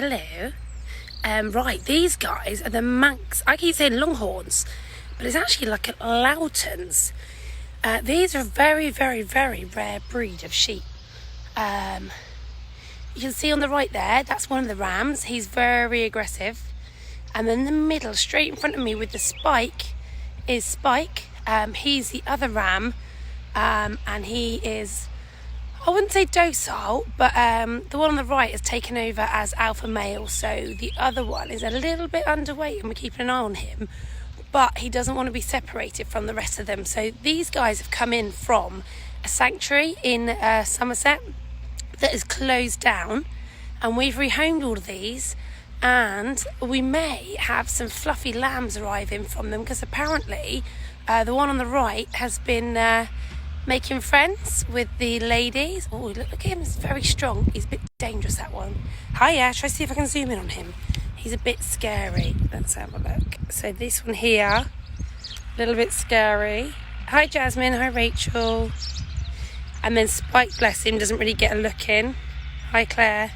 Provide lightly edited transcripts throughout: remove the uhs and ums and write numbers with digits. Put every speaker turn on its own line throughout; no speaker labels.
hello. Right, these guys are the Manx, I keep saying Longhorns, but it's actually like a Loaghtans. These are a very, very, very rare breed of sheep. You can see on the right there, that's one of the rams. He's very aggressive. And then in the middle, straight in front of me with the spike, is Spike. He's the other ram, and he is, I wouldn't say docile, but the one on the right has taken over as alpha male, so the other one is a little bit underweight and we're keeping an eye on him, but he doesn't want to be separated from the rest of them. So these guys have come in from a sanctuary in Somerset that is closed down, and we've rehomed all of these, and we may have some fluffy lambs arriving from them, because apparently the one on the right has been making friends with the ladies. Oh, look at him, he's very strong. He's a bit dangerous, that one. Hiya, try to see if I can zoom in on him. He's a bit scary. Let's have a look. So this one here, a little bit scary. Hi Jasmine, hi Rachel. And then Spike, bless him, doesn't really get a look in. Hi Claire.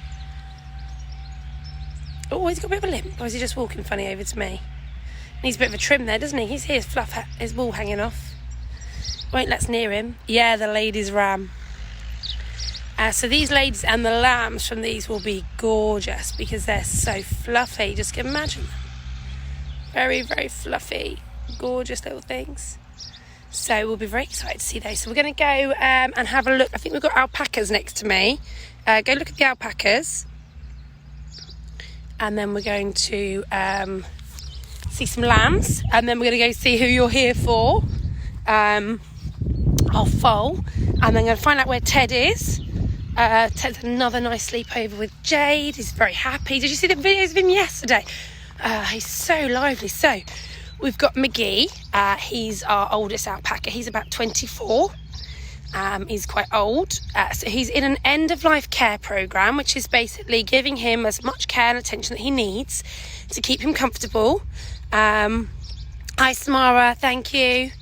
Oh, he's got a bit of a limp, or is he just walking funny over to me? Needs a bit of a trim there, doesn't he? He's here, his fluff, his wool hanging off. Won't let's near him. Yeah, the ladies' ram. So these ladies and the lambs from these will be gorgeous because they're so fluffy. Just imagine them. Very, very fluffy, gorgeous little things. So we'll be very excited to see those. So we're going to go and have a look. I think we've got alpacas next to me. Go look at the alpacas. And then we're going to see some lambs. And then we're going to go see who you're here for. Our foal. And then I'm going to find out where Ted is. Ted's had another nice sleepover with Jade. He's very happy. Did you see the videos of him yesterday? He's so lively. So we've got McGee. He's our oldest alpaca. He's about 24. He's quite old. So he's in an end-of-life care program, which is basically giving him as much care and attention that he needs to keep him comfortable. Hi Samara, thank you.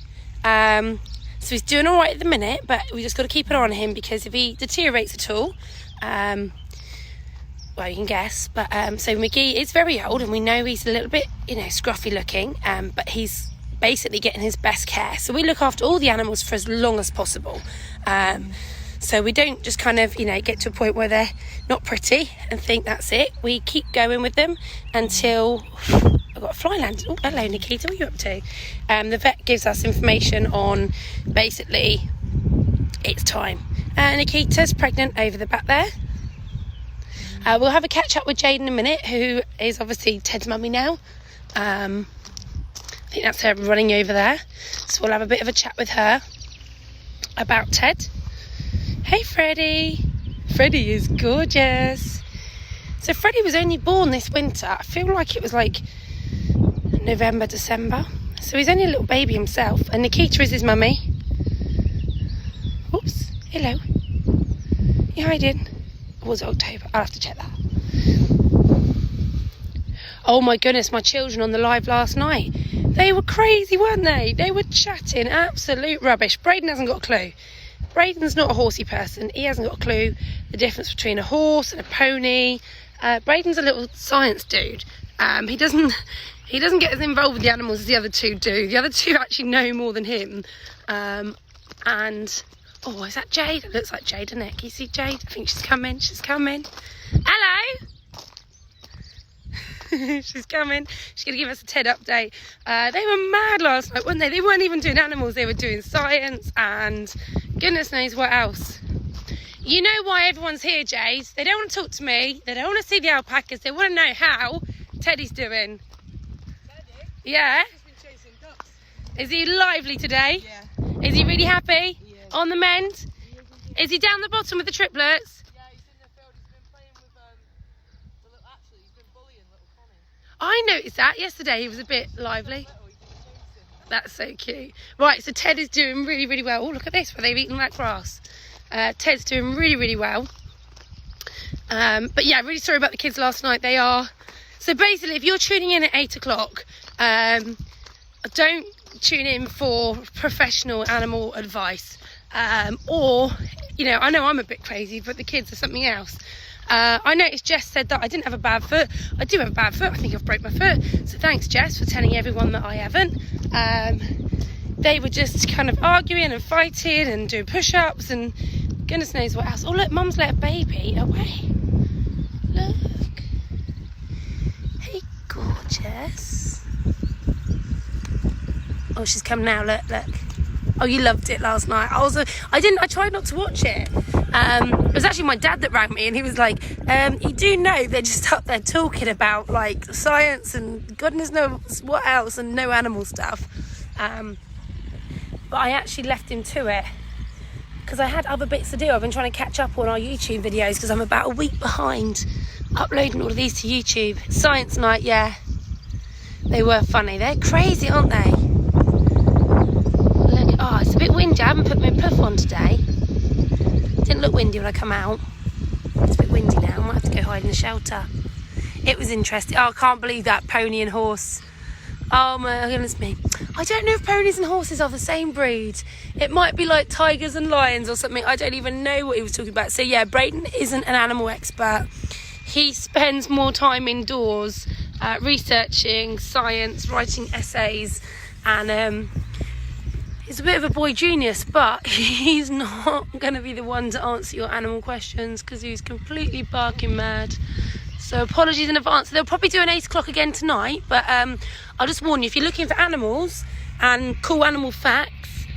So he's doing all right at the minute, but we just got to keep an eye on him, because if he deteriorates at all, well, you can guess. But so McGee is very old, and we know he's a little bit, scruffy looking, but he's basically getting his best care. So we look after all the animals for as long as possible. So we don't just kind of, get to a point where they're not pretty and think that's it. We keep going with them until I've got a fly landed. Oh, hello Nikita, what are you up to? The vet gives us information on basically it's time. Nikita's pregnant over the back there. We'll have a catch up with Jade in a minute, who is obviously Ted's mummy now. I think that's her running over there. So we'll have a bit of a chat with her about Ted. Hey Freddie. Freddie is gorgeous. So Freddie was only born this winter. I feel like it was like November, December. So he's only a little baby himself. And Nikita is his mummy. Oops. Hello. You hiding? Or was it October? I'll have to check that. Oh my goodness, my children on the live last night. They were crazy, weren't they? They were chatting absolute rubbish. Braden hasn't got a clue. Braden's not a horsey person. He hasn't got a clue the difference between a horse and a pony. Braden's a little science dude. He doesn't get as involved with the animals as the other two do. The other two actually know more than him. And oh, is that Jade? It looks like Jade, doesn't it? Can you see Jade? I think she's coming. She's coming. Hello. She's coming. She's going to give us a TED update. They were mad last night, weren't they? They weren't even doing animals. They were doing science and goodness knows what else. You know why everyone's here, Jade? They don't want to talk to me. They don't want to see the alpacas. They want to know how Teddy's doing. Teddy? Yeah? He's been chasing ducks. Is he lively today? Yeah. Is he really happy? Yeah. On the mend? Is he down the bottom with the triplets?
Yeah, he's in the field. He's been playing with he's been bullying little Connie.
I noticed that yesterday. He was a bit lively. That's so cute. Right, so Ted is doing really, really well. Oh, look at this, where they've eaten that grass. Ted's doing really, really well. But yeah, really sorry about the kids last night. They are... So basically, if you're tuning in at 8 o'clock, don't tune in for professional animal advice. Or, I know I'm a bit crazy, but the kids are something else. I noticed Jess said that I didn't have a bad foot. I do have a bad foot. I think I've broke my foot. So thanks, Jess, for telling everyone that I haven't. They were just kind of arguing and fighting and doing push-ups and goodness knows what else. Oh, look, Mum's let a baby away. Look. Hey, gorgeous. Oh, she's come now. Look, look. Oh, you loved it last night. I tried not to watch it. It was actually my dad that rang me and he was like, you do know they're just up there talking about like science and goodness knows what else and no animal stuff. But I actually left him to it because I had other bits to do. I've been trying to catch up on our YouTube videos because I'm about a week behind uploading all of these to YouTube. Science night, yeah. They were funny. They're crazy, aren't they? Look, oh, it's a bit windy. I haven't put my puff on today. Didn't look windy when I come out. It's a bit windy now. I might have to go hide in the shelter. It was interesting. Oh, I can't believe that pony and horse. Oh my goodness me. I don't know if ponies and horses are the same breed. It might be like tigers and lions or something. I don't even know what he was talking about. So yeah, Brayden isn't an animal expert. He spends more time indoors researching science, writing essays, and he's a bit of a boy genius, but he's not going to be the one to answer your animal questions because he's completely barking mad. So apologies in advance. They'll probably do an 8 o'clock again tonight, but I'll just warn you, if you're looking for animals and cool animal facts,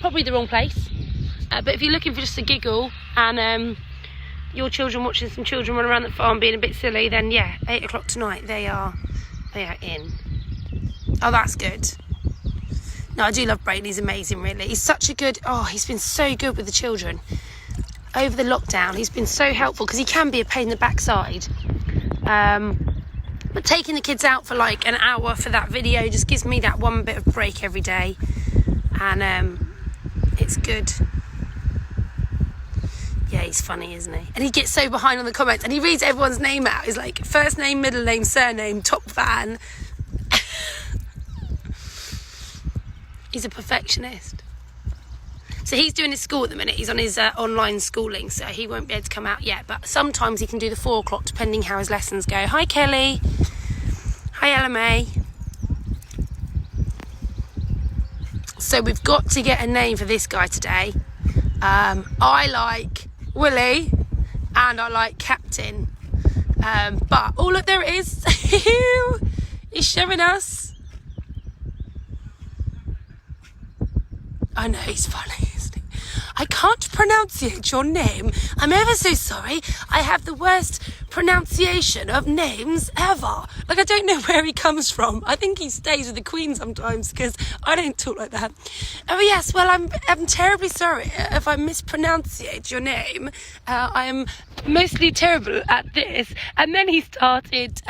probably the wrong place. But if you're looking for just a giggle and your children watching some children run around the farm being a bit silly, then yeah, 8 o'clock tonight, they are in. Oh, that's good. No, I do love Brayden. He's amazing, really. He's such a good... Oh, he's been so good with the children. Over the lockdown, he's been so helpful because he can be a pain in the backside. But taking the kids out for like an hour for that video just gives me that one bit of break every day. And it's good. Yeah, he's funny, isn't he? And he gets so behind on the comments and he reads everyone's name out. He's like, first name, middle name, surname, top fan. He's a perfectionist. So he's doing his school at the minute. He's on his online schooling, so he won't be able to come out yet. But sometimes he can do the 4 o'clock, depending how his lessons go. Hi, Kelly. Hi, Ella May. So we've got to get a name for this guy today. I like Willie, and I like Captain. But, oh, look, there it is. He's showing us. I know, he's funny, isn't he? I can't pronunciate your name. I'm ever so sorry. I have the worst pronunciation of names ever. Like, I don't know where he comes from. I think he stays with the Queen sometimes because I don't talk like that. Oh, yes, well, I'm terribly sorry if I mispronunciate your name. I am mostly terrible at this. And then he started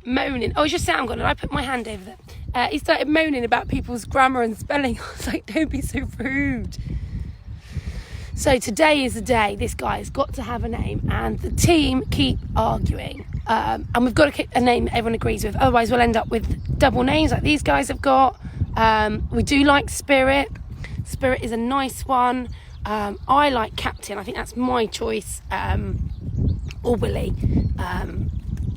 moaning. Oh, is your sound gone? And I put my hand over there. He started moaning about people's grammar and spelling. I was like, don't be so rude. So today is the day this guy has got to have a name, and the team keep arguing. And we've got to pick a name that everyone agrees with. Otherwise, we'll end up with double names like these guys have got. We do like Spirit. Spirit is a nice one. I like Captain. I think that's my choice. Or Willie.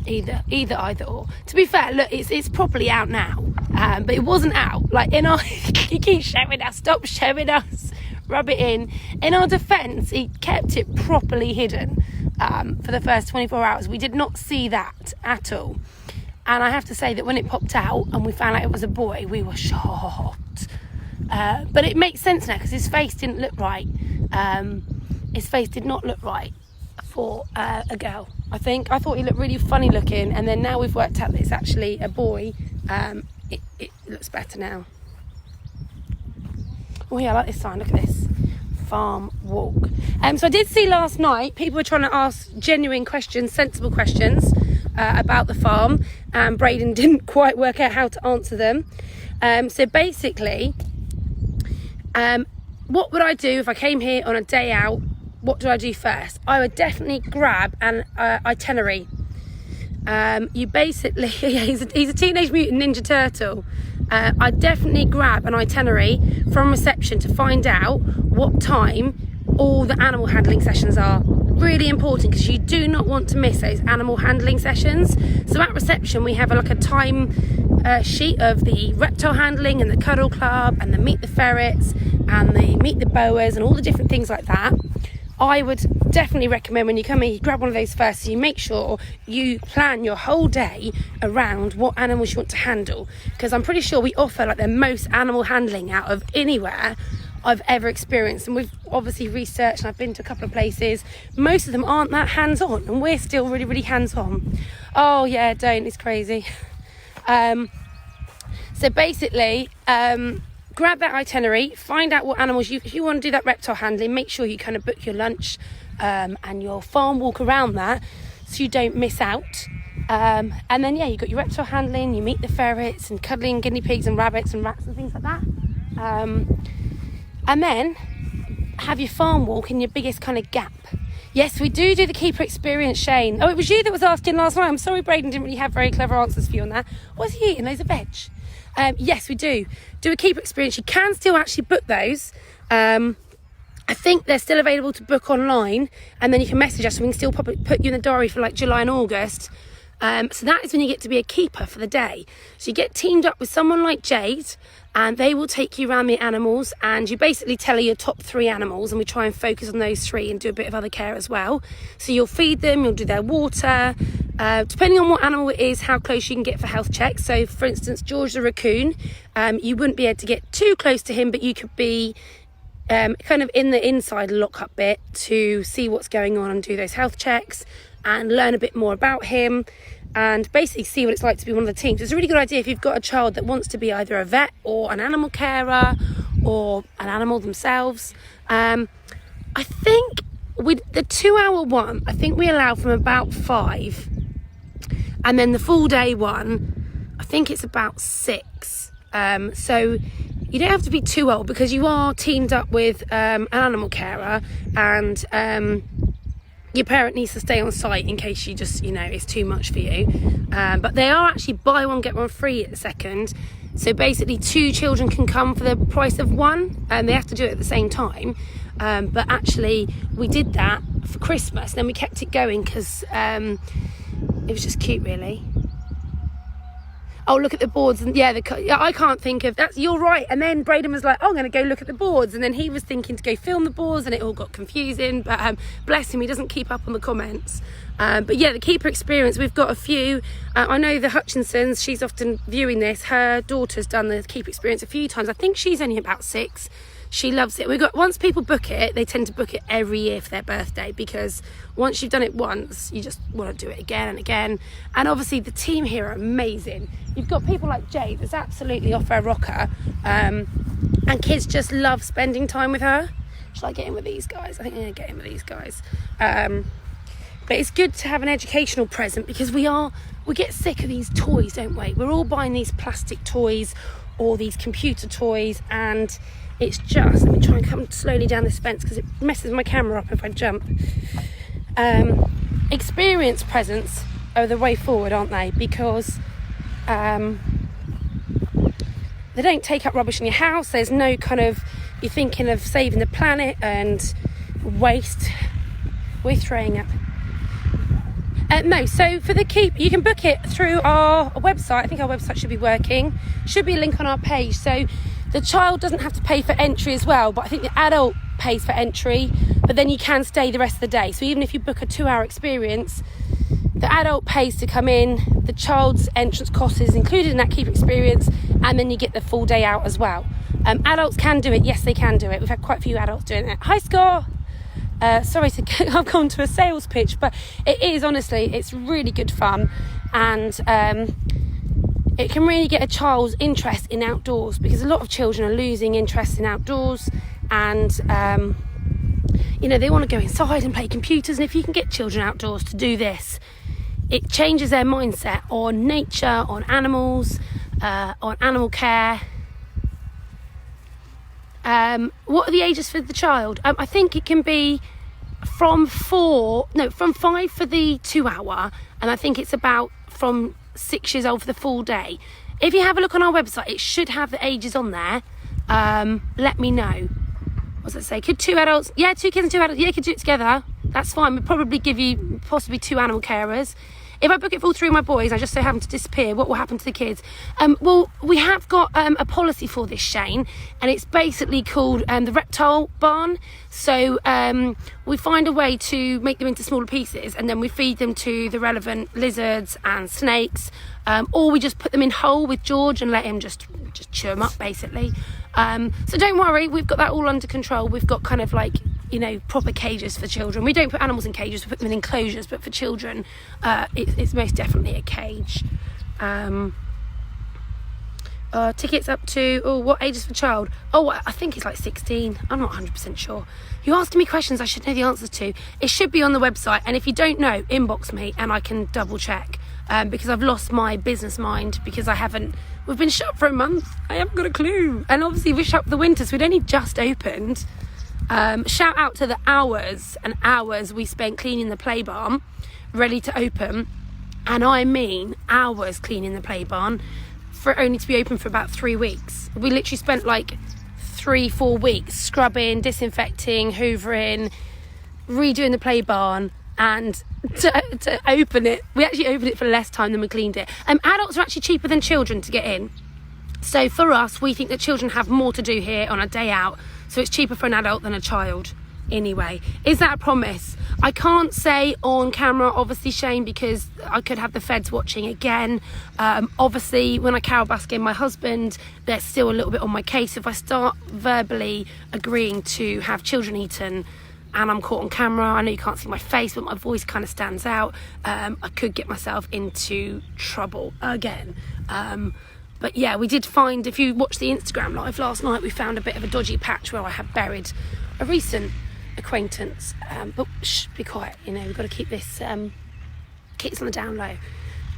Either or. To be fair, look, it's properly out now, but it wasn't out. Like in our, he keeps showing us, stop showing us, rub it in. In our defence, he kept it properly hidden for the first 24 hours. We did not see that at all, and I have to say that when it popped out and we found out it was a boy, we were shocked. But it makes sense now because his face didn't look right. His face did not look right for a girl. I thought he looked really funny looking, and then now we've worked out that it's actually a boy. It looks better now. Oh yeah, I like this sign. Look at this. Farm walk. So I did see last night people were trying to ask genuine questions, sensible questions about the farm, and Brayden didn't quite work out how to answer them. So basically, what would I do if I came here on a day out? What do I do first? I would definitely grab an itinerary. You basically, he's a Teenage Mutant Ninja Turtle. I'd definitely grab an itinerary from reception to find out what time all the animal handling sessions are. really important because you do not want to miss those animal handling sessions. So at reception we have like a time sheet of the reptile handling and the cuddle club and the meet the ferrets and the meet the boas and all the different things like that. I would definitely recommend when you come in, you grab one of those first, so you make sure you plan your whole day around what animals you want to handle, because I'm pretty sure we offer like the most animal handling out of anywhere I've ever experienced. And we've obviously researched, and I've been to a couple of places, most of them aren't that hands-on, and we're still really, really hands-on. Oh yeah, don't, it's crazy. So basically, grab that itinerary, find out what animals if you want to do that reptile handling, make sure you kind of book your lunch and your farm walk around that so you don't miss out. And then yeah, you've got your reptile handling, you meet the ferrets and cuddling guinea pigs and rabbits and rats and things like that. And then have your farm walk in your biggest kind of gap. Yes, we do the keeper experience, Shane. Oh, it was you that was asking last night. I'm sorry Braden didn't really have very clever answers for you on that. Was he eating loads of veg? Yes, we do a keeper experience. You can still actually book those. I think they're still available to book online, and then you can message us and we can still put you in the diary for like July and August. So that is when you get to be a keeper for the day. So you get teamed up with someone like Jade, and they will take you around the animals, and you basically tell her your top 3 animals, and we try and focus on those 3 and do a bit of other care as well. So you'll feed them, you'll do their water, depending on what animal it is, how close you can get for health checks. So for instance, George the raccoon, you wouldn't be able to get too close to him, but you could be kind of in the inside lock-up bit to see what's going on and do those health checks and learn a bit more about him and basically see what it's like to be one of the teams. It's a really good idea if you've got a child that wants to be either a vet or an animal carer or an animal themselves. I think with the 2-hour one, I think we allow from about 5, and then the full day one, I think it's about 6. So you don't have to be too old because you are teamed up with an animal carer, and your parent needs to stay on site in case you just, it's too much for you. But they are actually buy one, get one free at the second. So basically 2 children can come for the price of 1, and they have to do it at the same time. But actually we did that for Christmas, and then we kept it going because it was just cute, really. Oh, look at the boards. And yeah, I can't think of that. You're right. And then Braden was like, oh, I'm going to go look at the boards. And then he was thinking to go film the boards, and it all got confusing. But bless him, he doesn't keep up on the comments. But yeah, the keeper experience, we've got a few. I know the Hutchinsons, she's often viewing this. Her daughter's done the keeper experience a few times. I think she's only about 6. She loves it. Once people book it, they tend to book it every year for their birthday, because once you've done it once, you just want to do it again and again. And obviously the team here are amazing. You've got people like Jade that's absolutely off her rocker, and kids just love spending time with her. Shall I get in with these guys? I think I'm going to get in with these guys. But it's good to have an educational present, because we get sick of these toys, don't we? We're all buying these plastic toys or these computer toys, and it's just, let me try and come slowly down this fence because it messes my camera up if I jump. Experience presents are the way forward, aren't they? Because they don't take up rubbish in your house. There's no kind of, you're thinking of saving the planet and waste. We're throwing up. No, so for the keep, you can book it through our website. I think our website should be working. Should be a link on our page. So the child doesn't have to pay for entry as well, but I think the adult pays for entry, but then you can stay the rest of the day. So even if you book a 2-hour experience, the adult pays to come in, the child's entrance cost is included in that keeper experience, and then you get the full day out as well. Adults can do it. Yes, they can do it. We've had quite a few adults doing it. Hi, Score. Sorry to I've gone to a sales pitch, but it is, honestly, it's really good fun, and it can really get a child's interest in outdoors, because a lot of children are losing interest in outdoors, and they want to go inside and play computers. And if you can get children outdoors to do this, it changes their mindset on nature, on animals, on animal care. What are the ages for the child? I think it can be from 5 for the 2-hour, and I think it's about from 6 years old for the full day. If you have a look on our website, it should have the ages on there. Let me know. What does it say? Could 2 adults? Yeah, 2 kids and 2 adults. Yeah, could do it together. that's fine. We'll probably give you possibly 2 animal carers. If I book it for all 3 of my boys, I just so happen to disappear, what will happen to the kids? Well, we have got a policy for this, Shane, and it's basically called the reptile barn. So we find a way to make them into smaller pieces, and then we feed them to the relevant lizards and snakes, or we just put them in whole with George and let him just chew them up, basically. So don't worry, we've got that all under control. We've got kind of like, you know, proper cages for children. We don't put animals in cages, we put them in enclosures, but for children, it's most definitely a cage. Tickets up to, what age is for child? I think it's like 16. I'm not 100% sure. You're asking me questions I should know the answers to. It should be on the website, and if you don't know, inbox me and I can double check, because I've lost my business mind, because we've been shut for a month. I haven't got a clue. And obviously we're shut for the winter, so we'd only just opened. Shout out to the hours and hours we spent cleaning the play barn, ready to open. And I mean hours cleaning the play barn, for it only to be open for about 3 weeks. We literally spent like 3-4 weeks scrubbing, disinfecting, hoovering, redoing the play barn, and to open it, we actually opened it for less time than we cleaned it. Adults are actually cheaper than children to get in. So for us, we think that children have more to do here on a day out, so it's cheaper for an adult than a child. Anyway, is that a promise? I can't say on camera, obviously, Shane, because I could have the feds watching again. Obviously, when I carol basket my husband, they're still a little bit on my case. If I start verbally agreeing to have children eaten and I'm caught on camera, I know you can't see my face, but my voice kind of stands out, I could get myself into trouble again. But yeah, we did find, if you watched the Instagram live last night, we found a bit of a dodgy patch where I had buried a recent acquaintance. But shh, be quiet, you know, we've got to keep this on the down low.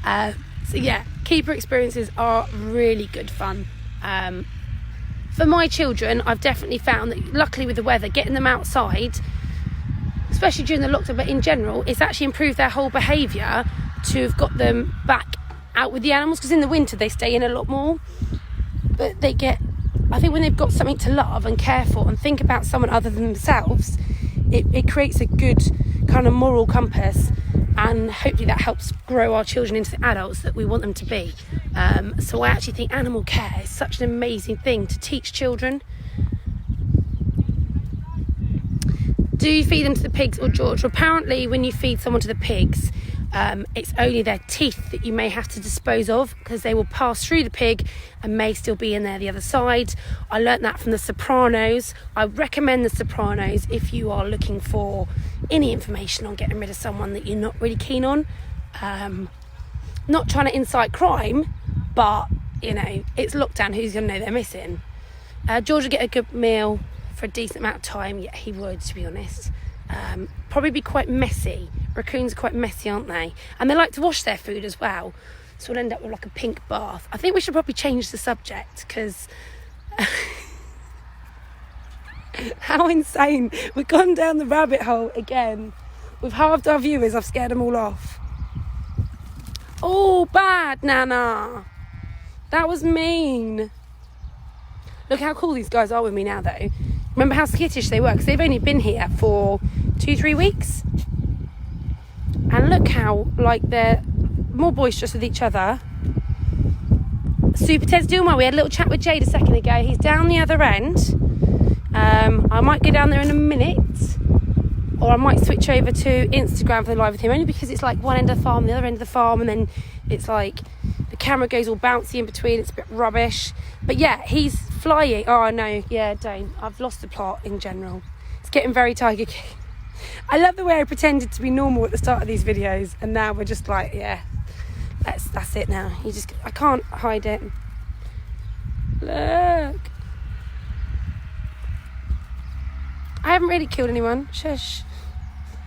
So yeah, keeper experiences are really good fun. For my children, I've definitely found that, luckily with the weather, getting them outside, especially during the lockdown, but in general, it's actually improved their whole behaviour to have got them back out with the animals, because in the winter they stay in a lot more, but I think when they've got something to love and care for and think about someone other than themselves, it creates a good kind of moral compass, and hopefully that helps grow our children into the adults that we want them to be. So I actually think animal care is such an amazing thing to teach children. Do you feed them to the pigs or George? Well, apparently when you feed someone to the pigs, it's only their teeth that you may have to dispose of, because they will pass through the pig and may still be in there the other side. I learnt that from The Sopranos. I recommend The Sopranos if you are looking for any information on getting rid of someone that you're not really keen on. Not trying to incite crime, but you know, it's lockdown, who's going to know they're missing? George would get a good meal for a decent amount of time. Yeah, he would, to be honest. Probably be quite messy. Raccoons are quite messy, aren't they? And they like to wash their food as well, so we'll end up with like a pink bath. I think we should probably change the subject, because how insane. We've gone down the rabbit hole again. We've halved our viewers. I've scared them all off. Oh, bad, Nana. That was mean. Look how cool these guys are with me now, though. Remember how skittish they were, because they've only been here for 2-3 weeks. And look how, like, they're more boisterous with each other. Super Ted's doing well. We had a little chat with Jade a second ago. He's down the other end. I might go down there in a minute, or I might switch over to Instagram for the live with him, only because it's like one end of the farm, the other end of the farm, and then it's like the camera goes all bouncy in between. It's a bit rubbish. But yeah, he's flying. Oh no, yeah, don't. I've lost the plot in general. It's getting very Tiger King. I love the way I pretended to be normal at the start of these videos, and now we're just like, yeah, that's it now. I can't hide it. Look. I haven't really killed anyone. Shush.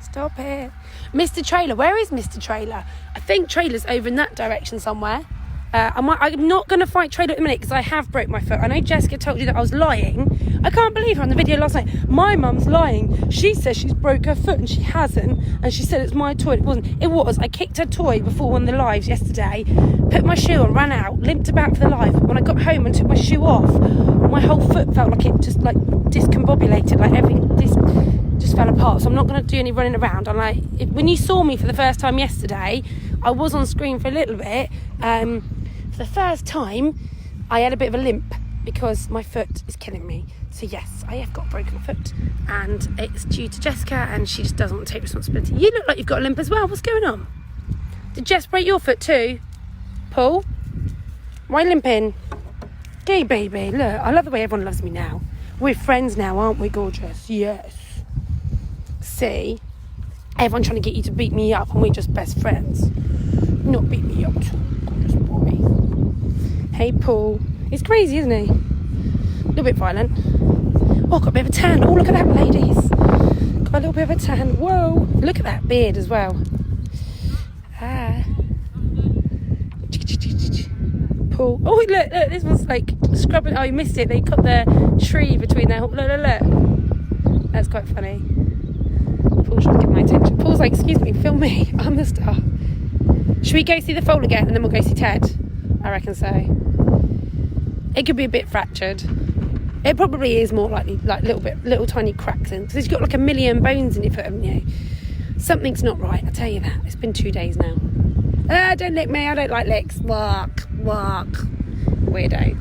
Stop it. Mr. Trailer. Where is Mr. Trailer? I think Trailer's over in that direction somewhere. I'm not going to fight Trailer at the minute, because I have broke my foot. I know Jessica told you that I was lying. I can't believe her on the video last night. My mum's lying. She says she's broke her foot and she hasn't. And she said it's my toy. It wasn't. It was. I kicked her toy before one of the lives yesterday. Put my shoe on, ran out, limped about for the live. When I got home and took my shoe off, my whole foot felt like it just like discombobulated. Like everything just fell apart. So I'm not going to do any running around. I'm like, when you saw me for the first time yesterday, I was on screen for a little bit. For the first time, I had a bit of a limp because my foot is killing me. So yes, I have got a broken foot, and it's due to Jessica, and she just doesn't want to take responsibility. You look like you've got a limp as well. What's going on? Did Jess break your foot too? Paul? Why limping? Gay baby, look, I love the way everyone loves me now. We're friends now, aren't we, gorgeous? Yes. See? Everyone trying to get you to beat me up, and we're just best friends. Not beat me up, gorgeous boy. Hey, Paul. He's crazy, isn't he? A little bit violent. Oh, got a bit of a tan. Oh, look at that, ladies. Got a little bit of a tan. Whoa. Look at that beard as well. Ah. Paul. Oh, look, this one's like scrubbing. Oh, you missed it. They cut the tree between their... Look. That's quite funny. Paul's trying to get my attention. Paul's like, excuse me, film me. I'm the star. Should we go see the foal again and then we'll go see Ted? I reckon so. It could be a bit fractured. It probably is more likely like little tiny cracks in, because you've got like a million bones in your foot, haven't you? Something's not right, I tell you that. It's been 2 days now. Don't lick me, I don't like licks. Walk. Weirdo.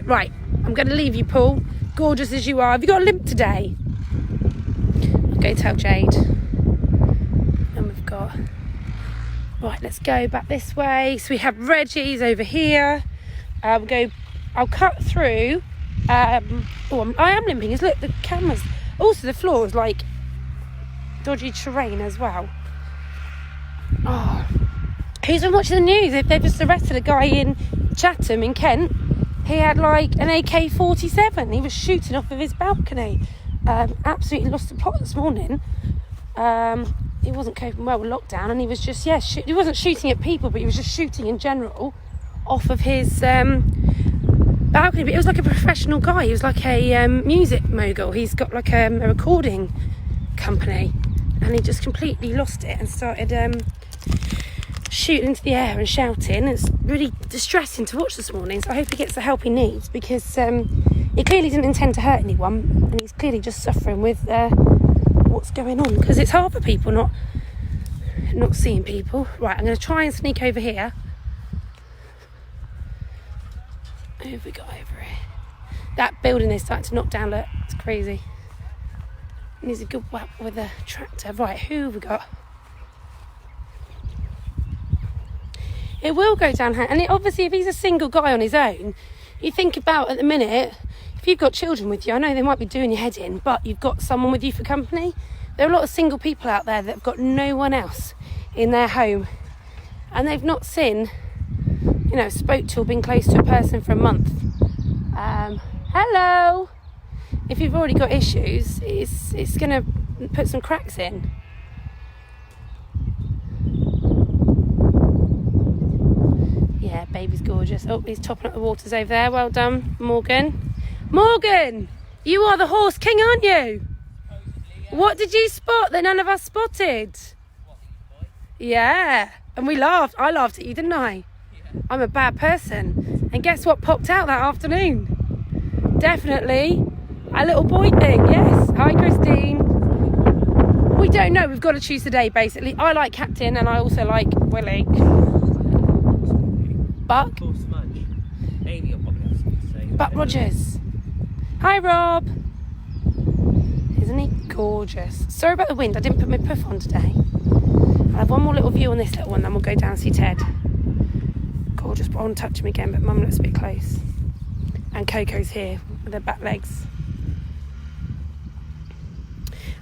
Right, I'm going to leave you, Paul. Gorgeous as you are. Have you got a limp today? I'll go tell Jade. And we've got... Right, let's go back this way. So we have Reggie's over here. I'll cut through. I am limping. Look, the cameras. Also, the floor is like dodgy terrain as well. Oh, who's been watching the news? They've just arrested a guy in Chatham in Kent. He had like an AK-47. He was shooting off of his balcony. Absolutely lost the plot this morning. He wasn't coping well with lockdown, and he was just he wasn't shooting at people, but he was just shooting in general off of his balcony. But it was like a professional guy. He was like a music mogul. He's got like a recording company, and he just completely lost it and started shooting into the air and shouting. It's really distressing to watch this morning, so I hope he gets the help he needs, because he clearly didn't intend to hurt anyone, and he's clearly just suffering with what's going on, because it's hard for people not seeing people. Right, I'm going to try and sneak over here. Who have we got over here? That building is starting to knock down. Look, it's crazy. Needs a good whack with a tractor. Right, who have we got? It will go down, and obviously if he's a single guy on his own, you think about at the minute, if you've got children with you, I know they might be doing your head in, but you've got someone with you for company. There are a lot of single people out there that have got no one else in their home, and they've not seen, spoke to or been close to a person for a month. Hello. If you've already got issues, it's going to put some cracks in. Yeah, baby's gorgeous. Oh, he's topping up the waters over there. Well done, Morgan. Morgan, you are the horse king, aren't you? What did you spot that none of us spotted? Yeah, and we laughed. I laughed at you, didn't I? I'm a bad person. And guess what popped out that afternoon? Definitely a little boy thing, yes. Hi, Christine. We don't know. We've got to choose today, basically. I like Captain, and I also like Willie. Buck? Buck Rogers. Hi, Rob. Isn't he gorgeous? Sorry about the wind. I didn't put my puff on today. I'll have one more little view on this little one, then we'll go down and see Ted. Gorgeous, but I want to touch him again, but Mum looks a bit close. And Coco's here with her back legs.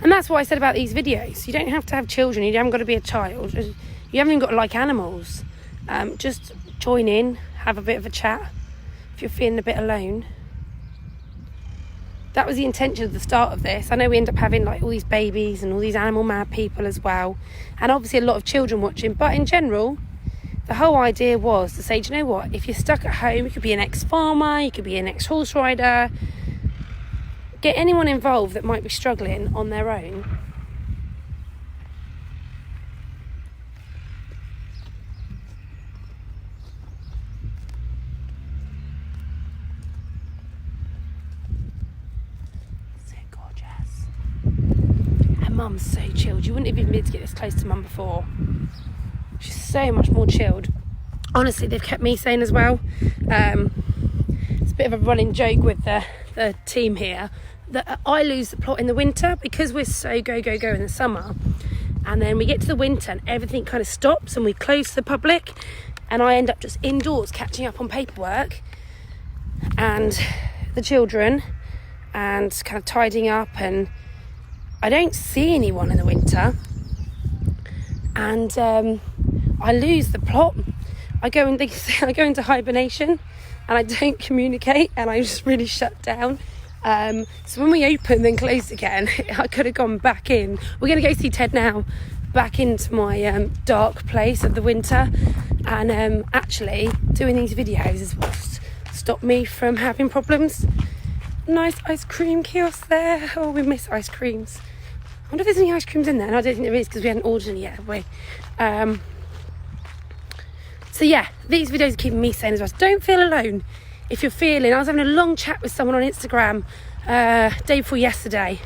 And that's what I said about these videos. You don't have to have children. You haven't got to be a child. You haven't even got to like animals. Just join in, have a bit of a chat if you're feeling a bit alone. That was the intention of the start of this. I know we end up having like all these babies and all these animal mad people as well, and obviously a lot of children watching, but in general the whole idea was to say, do you know what, if you're stuck at home, you could be an ex-farmer, you could be an ex-horse rider, get anyone involved that might be struggling on their own. Mum's so chilled. You wouldn't have even been able to get this close to Mum before. She's so much more chilled. Honestly, they've kept me sane as well. It's a bit of a running joke with the team here that I lose the plot in the winter because we're so go in the summer, and then we get to the winter and everything kind of stops and we close to the public, and I end up just indoors catching up on paperwork and the children and kind of tidying up, and I don't see anyone in the winter, and I lose the plot. I go into hibernation and I don't communicate, and I just really shut down. So when we open then close again, I could have gone back in. We're going to go see Ted now, back into my dark place of the winter, and actually doing these videos is what's stopped me from having problems. Nice ice cream kiosk there. Oh, we miss ice creams. I wonder if there's any ice creams in there. No, I don't think there is because we hadn't ordered any yet, have we? So yeah, these videos are keeping me sane as well. So don't feel alone if you're feeling... I was having a long chat with someone on Instagram day before yesterday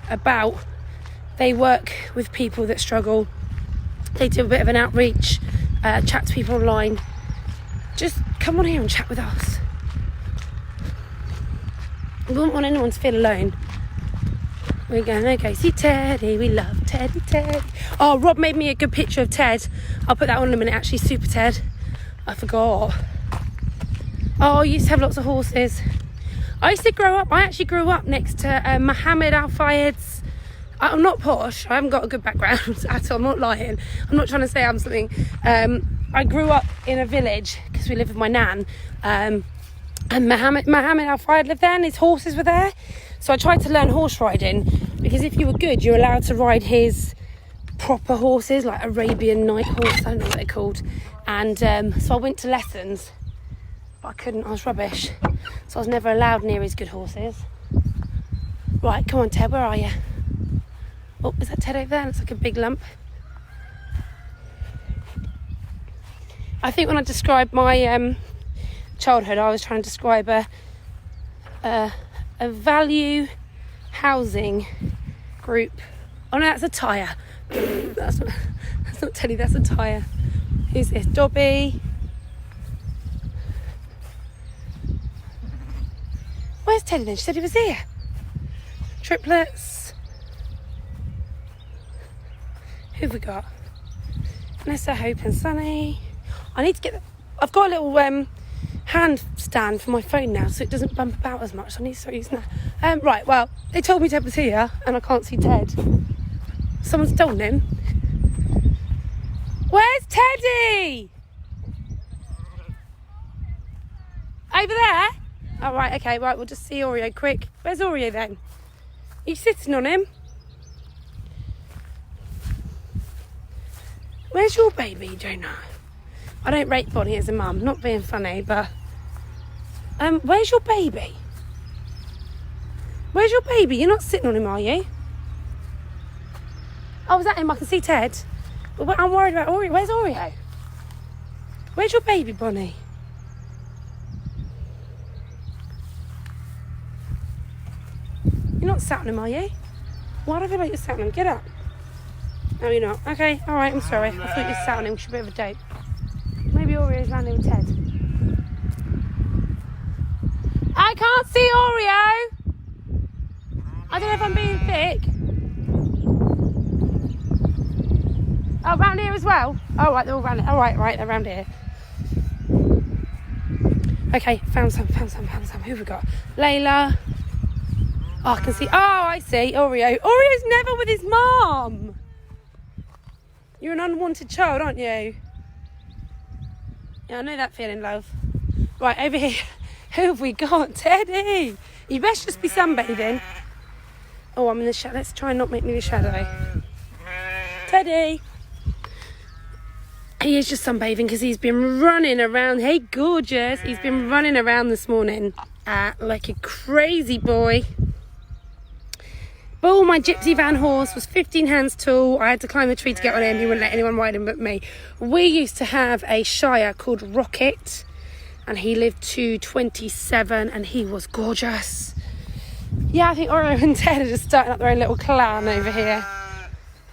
about they work with people that struggle. They do a bit of an outreach, chat to people online. Just come on here and chat with us. We wouldn't want anyone to feel alone. We're going, okay, see Teddy, we love Teddy. Oh, Rob made me a good picture of Ted. I'll put that on in a minute, actually, super Ted. I forgot. Oh, I used to have lots of horses. I actually grew up next to Mohammed Al Fayed's. I'm not posh, I haven't got a good background at all, I'm not lying. I'm not trying to say I'm something. I grew up in a village because we lived with my nan. And Mohammed Al Fayed lived there and his horses were there. So I tried to learn horse riding because if you were good, you're allowed to ride his proper horses, like Arabian night horse, I don't know what they're called. And so I went to lessons, but I couldn't, I was rubbish. So I was never allowed near his good horses. Right, come on Ted, where are you? Oh, is that Ted over there? Looks like a big lump. I think when I described my childhood, I was trying to describe a value housing group. Oh no, that's a tyre. That's not Teddy, that's a tyre. Who's this? Dobby. Where's Teddy then? She said he was here. Triplets. Who have we got? Nessa, Hope and Sunny. I need to get... I've got a little hand stand for my phone now so it doesn't bump about as much. So I need to start using that. Right, well, they told me Ted was here and I can't see Ted. Someone's stolen him. Where's Teddy? Over there? Oh, right, okay, right, we'll just see Oreo quick. Where's Oreo then? Are you sitting on him? Where's your baby? You don't know. I don't rate Bonnie as a mum, not being funny, but... where's your baby? Where's your baby? You're not sitting on him, are you? Oh, is that him? I can see Ted. But I'm worried about Oreo. Where's Oreo? Where's your baby, Bonnie? You're not sat on him, are you? Why do I feel like you're sat on him? Get up. No, you're not. Okay, alright, I'm sorry. I thought you were sat on him. She's a bit of a dope. Maybe Oreo's round here with Ted. I can't see Oreo! I don't know if I'm being thick. Oh, round here as well? Oh, right, they're all round here. Oh, right, they're round here. Okay, found some. Who have we got? Layla. Oh, I can see. Oh, I see. Oreo. Oreo's never with his mum. You're an unwanted child, aren't you? Yeah, I know that feeling, love. Right, over here. Who have we got? Teddy. You best just be sunbathing. Oh, I'm in the shadow. Let's try and not make me the shadow. Teddy. He is just sunbathing because he's been running around. Hey, gorgeous. He's been running around this morning like a crazy boy. Bull, my gypsy van horse, was 15 hands tall. I had to climb a tree to get on him. He wouldn't let anyone ride him but me. We used to have a Shire called Rocket, and he lived to 27, and he was gorgeous. Yeah, I think Oreo and Ted are just starting up their own little clan over here.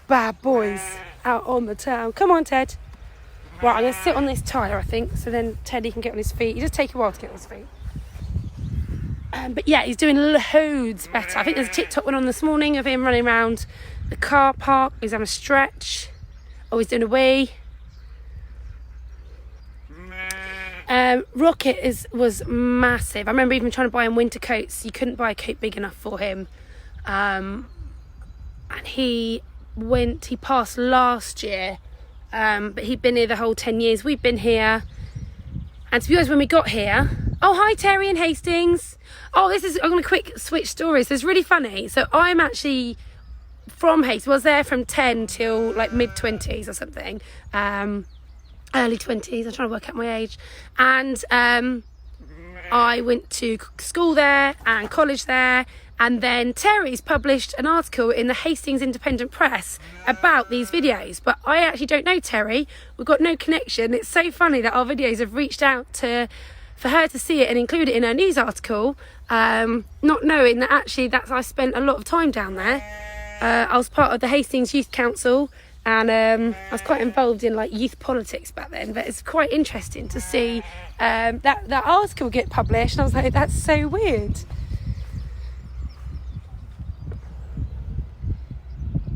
bad boys out on the town. Come on, Ted. Right, I'm going to sit on this tyre, I think, so then Teddy can get on his feet. He does take a while to get on his feet. But yeah, he's doing loads better. I think there's a TikTok one on this morning of him running around the car park. He's having a stretch. Oh, he's doing a wee. Rocket was massive. I remember even trying to buy him winter coats. You couldn't buy a coat big enough for him. And he passed last year. But he'd been here the whole 10 years we've been here. And to be honest, when we got here... Oh, hi, Terry and Hastings. Oh, I'm going to quick switch stories. It's really funny. So I'm actually from Hastings. Was there from 10 till like mid-20s or something. Early 20s. I'm trying to work out my age. And I went to school there and college there. And then Terry's published an article in the Hastings Independent Press about these videos. But I actually don't know Terry. We've got no connection. It's so funny that our videos have reached out for her to see it and include it in her news article, not knowing that actually I spent a lot of time down there. I was part of the Hastings Youth Council, and I was quite involved in like youth politics back then. But it's quite interesting to see that article get published. And I was like, that's so weird.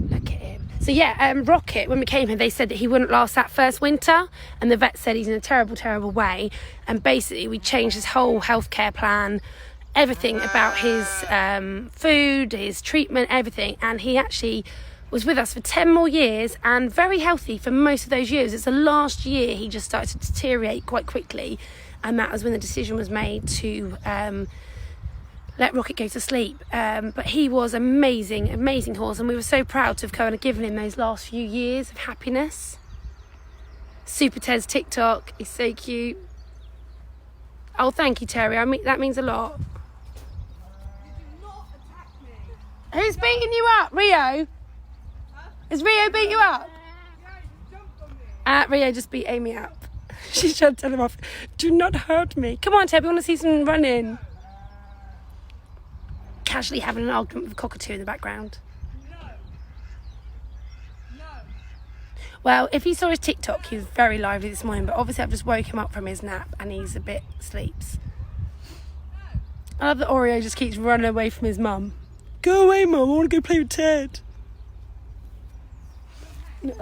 Look at him. So yeah, Rocket, when we came here, they said that he wouldn't last that first winter, and the vet said he's in a terrible, terrible way. And basically, we changed his whole healthcare plan, everything about his food, his treatment, everything. And he actually was with us for 10 more years and very healthy for most of those years. It's the last year he just started to deteriorate quite quickly, and that was when the decision was made to let Rocket go to sleep. But he was amazing, amazing horse, and we were so proud to have kind of given him those last few years of happiness. Super Ted's TikTok is so cute. Oh, thank you, Terry. That means a lot.
You do not attack me.
Who's beating you up? Rio?
Huh?
Has Rio beat you up?
Yeah, you jumped on me.
Rio just beat Amy up. She's trying to tell him off. Do not hurt me. Come on, Ted, we want to see some running. Casually having an argument with a cockatoo in the background.
No.
Well, if you saw his TikTok, he was very lively this morning, but obviously I've just woke him up from his nap and he's a bit sleeps. I love that Oreo just keeps running away from his mum. Go away, Mum, I want to go play with Ted. Look.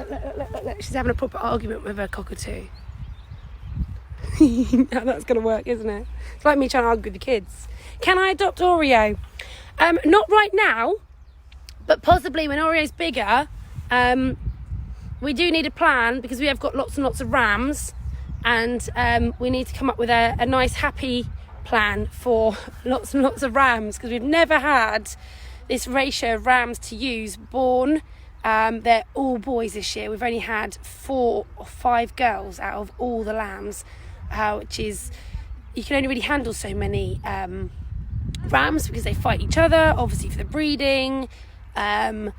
She's having a proper argument with her cockatoo. Now that's going to work, isn't it? It's like me trying to argue with the kids. Can I adopt Oreo? Not right now, but possibly when Oreo's bigger. We do need a plan because we have got lots and lots of rams, and we need to come up with a nice happy plan for lots and lots of rams, because we've never had this ratio of rams to ewes born. They're all boys this year. We've only had 4 or 5 girls out of all the lambs, which is, you can only really handle so many rams because they fight each other, obviously for the breeding. So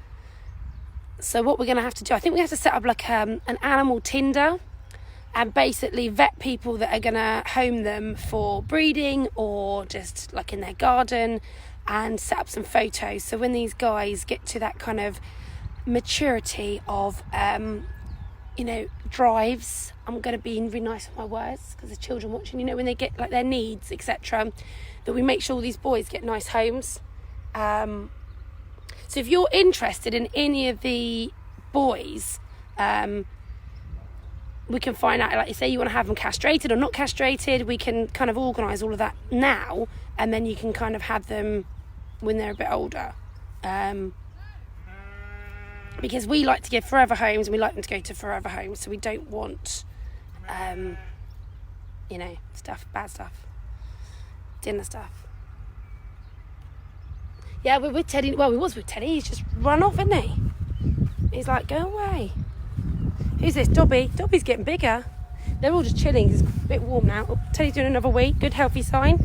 what we're going to have to do, I think we have to set up like an animal Tinder and basically vet people that are going to home them for breeding or just like in their garden, and set up some photos. So when these guys get to that kind of maturity of, drives, I'm going to be really nice with my words because the children watching, when they get like their needs, etc., that we make sure all these boys get nice homes. So if you're interested in any of the boys, we can find out, like you say, you want to have them castrated or not castrated, we can kind of organise all of that now, and then you can kind of have them when they're a bit older. Because we like to give forever homes and we like them to go to forever homes, so we don't want, bad stuff, dinner stuff. Yeah, we're with Teddy. Well, we was with Teddy. He's just run off, isn't he? He's like, go away. Who's this? Dobby. Dobby's getting bigger. They're all just chilling. It's a bit warm now. Oh, Teddy's doing another week. Good, healthy sign.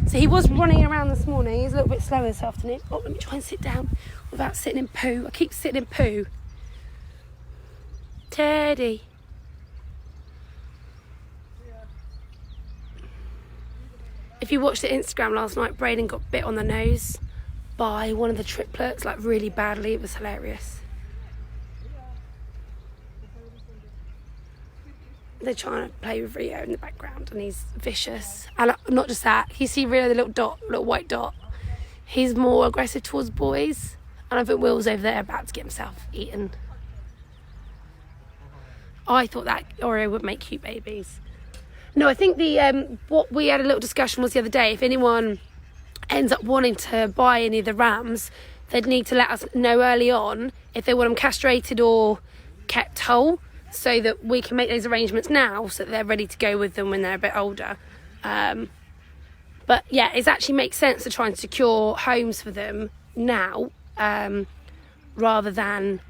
So he was running around this morning. He's a little bit slower this afternoon. Oh, let me try and sit down without sitting in poo. I keep sitting in poo. Teddy. If you watched the Instagram last night, Brayden got bit on the nose by one of the triplets, like really badly. It was hilarious. they're trying to play with Rio in the background, and he's vicious. And not just that, you see Rio, the little white dot, he's more aggressive towards boys, and I think Will's over there about to get himself eaten. I thought that Oreo would make cute babies. No, I think what we had a little discussion was the other day, if anyone ends up wanting to buy any of the rams, they'd need to let us know early on if they want them castrated or kept whole, so that we can make those arrangements now so that they're ready to go with them when they're a bit older. But yeah, it actually makes sense to try and secure homes for them now, rather than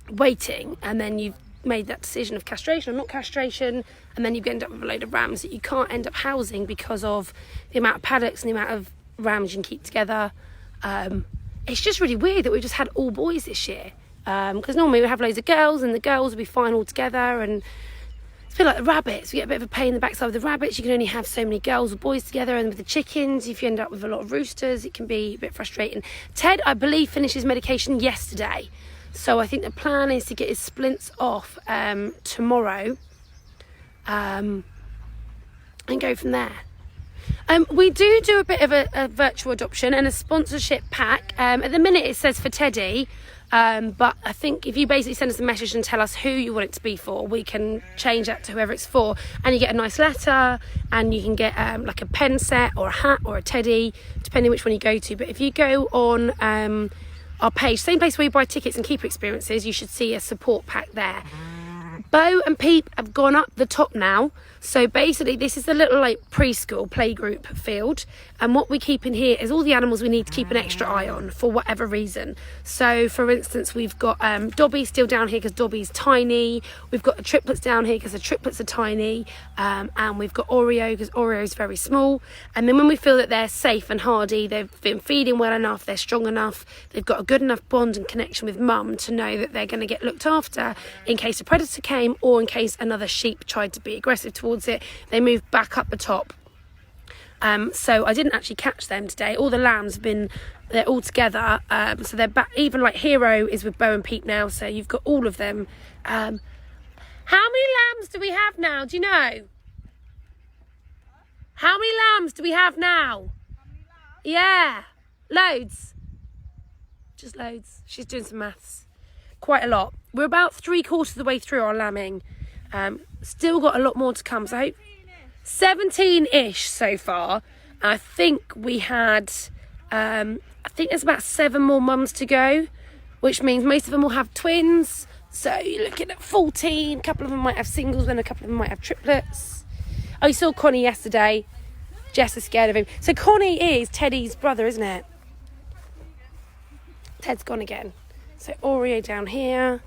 waiting and then you've made that decision of castration or not castration, and then you end up with a load of rams that you can't end up housing because of the amount of paddocks and the amount of rams you can keep together. It's just really weird that we just had all boys this year, because normally we have loads of girls and the girls would be fine all together, and it's a bit like the rabbits. We get a bit of a pain in the backside with the rabbits. You can only have so many girls or boys together, and with the chickens, if you end up with a lot of roosters, it can be a bit frustrating. Ted, I believe, finished his medication yesterday, so I think the plan is to get his splints off tomorrow, and go from there. We do a bit of a virtual adoption and a sponsorship pack. At the minute it says for Teddy, but I think if you basically send us a message and tell us who you want it to be for, we can change that to whoever it's for, and you get a nice letter, and you can get like a pen set or a hat or a teddy, depending which one you go to. But if you go on our page, same place where you buy tickets and keeper experiences, you should see a support pack there. Bo and Peep have gone up the top now. So basically this is the little like preschool playgroup field, and what we keep in here is all the animals we need to keep an extra eye on for whatever reason. So for instance, we've got Dobby still down here because Dobby's tiny, we've got the triplets down here because the triplets are tiny, and we've got Oreo because Oreo's very small. And then when we feel that they're safe and hardy, they've been feeding well enough, they're strong enough, they've got a good enough bond and connection with mum to know that they're going to get looked after in case a predator came or in case another sheep tried to be aggressive towards it, they move back up the top. So I didn't actually catch them today. All the lambs they're all together, so they're back. Even like Hero is with Bo and Peep now, so you've got all of them. How many lambs do we have now? Do you know? How many lambs do we have now? Yeah, loads. Just loads. She's doing some maths. Quite a lot. We're about 3/4 of the way through our lambing. Still got a lot more to come, so I hope 17-ish so far. I think we had I think there's about 7 more mums to go, which means most of them will have twins, so you're looking at 14. A couple of them might have singles and a couple of them might have triplets. I saw Connie yesterday. Jess is scared of him. So Connie is Teddy's brother, isn't it? Ted's gone again. So Oreo down here